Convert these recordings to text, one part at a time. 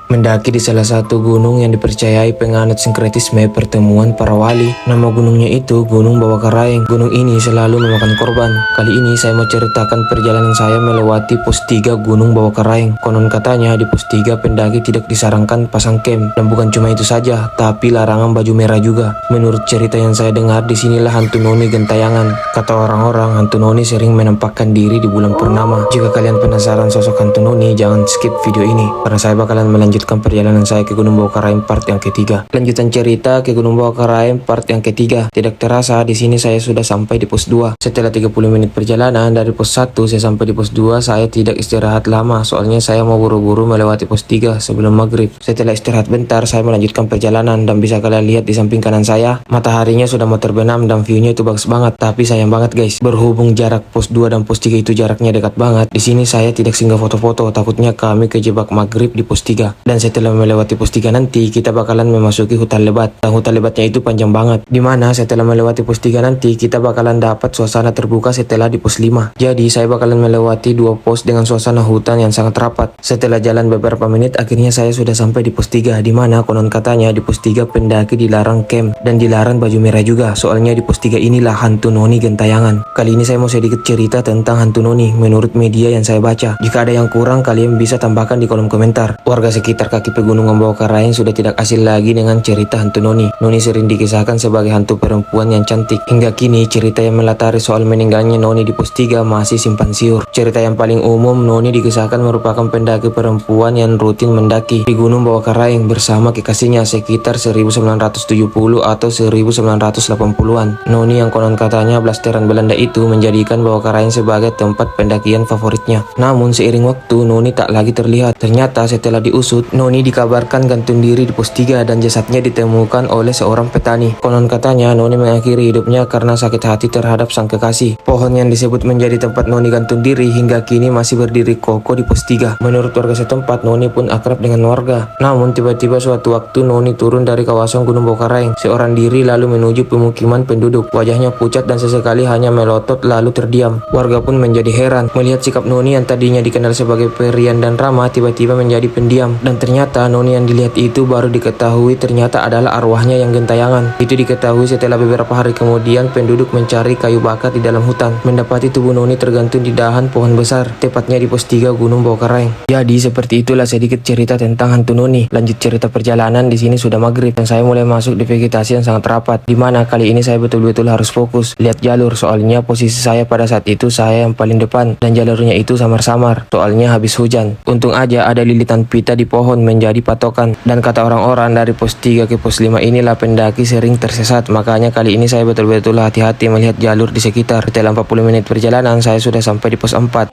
Mendaki di salah satu gunung yang dipercayai penganut sinkretisme pertemuan para wali. Nama gunungnya itu Gunung Bawah Karaeng. Gunung ini selalu memakan korban. Kali ini saya mau ceritakan perjalanan saya melewati pos 3 Gunung Bawah Karaeng. Konon katanya di pos 3 pendaki tidak disarankan pasang camp. Dan bukan cuma itu saja, tapi larangan baju merah juga. Menurut cerita yang saya dengar, disinilah hantu noni gentayangan. Kata orang-orang, hantu noni sering menampakkan diri di bulan purnama. Jika kalian penasaran sosok hantu noni, jangan skip video ini, karena saya bakalan melanjutkan perjalanan saya ke Gunung Bawah Karaeng part yang ketiga. Lanjutan cerita ke Gunung Bawah Karaeng part yang ketiga. Tidak terasa di sini saya sudah sampai di pos 2. Setelah 30 menit perjalanan dari pos 1 saya sampai di pos 2, saya tidak istirahat lama soalnya saya mau buru-buru melewati pos 3 sebelum maghrib. Setelah istirahat bentar, saya melanjutkan perjalanan dan bisa kalian lihat di samping kanan saya, mataharinya sudah mau terbenam dan view-nya itu bagus banget. Tapi sayang banget guys, berhubung jarak pos 2 dan pos 3 itu jaraknya dekat banget, di sini saya tidak singgah foto-foto, takutnya kami kejebak maghrib di pos 3. Dan setelah melewati pos 3 nanti, kita bakalan memasuki hutan lebat. Dan hutan lebatnya itu panjang banget. Dimana setelah melewati pos 3 nanti, kita bakalan dapat suasana terbuka setelah di pos 5. Jadi saya bakalan melewati 2 pos dengan suasana hutan yang sangat rapat. Setelah jalan beberapa menit, akhirnya saya sudah sampai di pos 3. Dimana konon katanya di pos 3 pendaki dilarang camp dan dilarang baju merah juga. Soalnya di pos 3 inilah hantu noni gentayangan. Kali ini saya mau sedikit cerita tentang hantu noni menurut media yang saya baca. Jika ada yang kurang, kalian bisa tambahkan di kolom komentar. Warga sekitar kaki pegunungan Bawah Karaeng sudah tidak asing lagi dengan cerita hantu noni. Noni sering dikisahkan sebagai hantu perempuan yang cantik. Hingga kini cerita yang melatari soal meninggalnya noni di pos 3 masih simpang siur. Cerita yang paling umum, noni dikisahkan merupakan pendaki perempuan yang rutin mendaki di Gunung Bawah Karaeng bersama kekasihnya sekitar 1970 atau 1980-an. Noni yang konon katanya blasteran Belanda itu menjadikan Bawah Karaeng sebagai tempat pendakian favoritnya. Namun seiring waktu, noni tak lagi terlihat. Ternyata setelah diusut, noni dikabarkan gantung diri di pos 3 dan jasadnya ditemukan oleh seorang petani. Konon katanya noni mengakhiri hidupnya karena sakit hati terhadap sang kekasih. Pohon yang disebut menjadi tempat noni gantung diri hingga kini masih berdiri kokoh di pos 3. Menurut warga setempat, noni pun akrab dengan warga. Namun tiba-tiba suatu waktu noni turun dari kawasan Gunung Bawah Karaeng seorang diri lalu menuju pemukiman penduduk. Wajahnya pucat dan sesekali hanya melotot lalu terdiam. Warga pun menjadi heran melihat sikap noni yang tadinya dikenal sebagai perian dan ramah tiba-tiba menjadi pendiam. Dan ternyata noni yang dilihat itu baru diketahui ternyata adalah arwahnya yang gentayangan. Itu diketahui setelah beberapa hari kemudian penduduk mencari kayu bakar di dalam hutan, mendapati tubuh noni tergantung di dahan pohon besar, tepatnya di pos 3 Gunung Bawah Karaeng. Jadi seperti itulah sedikit cerita tentang hantu noni. Lanjut cerita perjalanan, di sini sudah maghrib dan saya mulai masuk di vegetasi yang sangat rapat. Dimana kali ini saya betul-betul harus fokus lihat jalur, soalnya posisi saya pada saat itu saya yang paling depan dan jalurnya itu samar-samar soalnya habis hujan. Untung aja ada lilitan pita di pohon menjadi patokan. Dan kata orang-orang dari pos 3 ke pos 5 inilah pendaki sering tersesat. Makanya kali ini saya betul-betul hati-hati melihat jalur di sekitar. Setelah 40 menit perjalanan, saya sudah sampai di pos 4.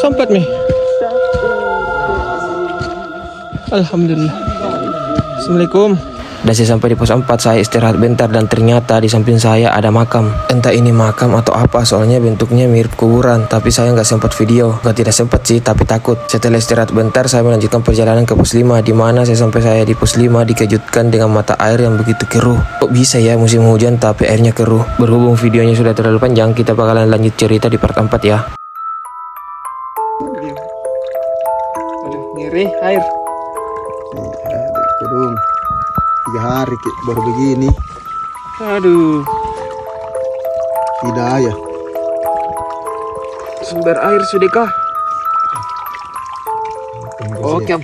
Sampai nih. Alhamdulillah. Assalamualaikum. Dan saya sampai di pos 4, saya istirahat bentar dan ternyata di samping saya ada makam. Entah ini makam atau apa, soalnya bentuknya mirip kuburan. Tapi saya nggak sempat video. Tidak sempat sih, tapi takut. Setelah istirahat bentar, saya melanjutkan perjalanan ke pos 5. Dimana saya di pos 5 dikejutkan dengan mata air yang begitu keruh. Kok bisa ya musim hujan tapi airnya keruh? Berhubung videonya sudah terlalu panjang, kita bakalan lanjut cerita di part 4 ya. Aduh, ngeri air. Belum 3 hari baru begini. Aduh, Tidak ya. sumber air sudahkah? Oke.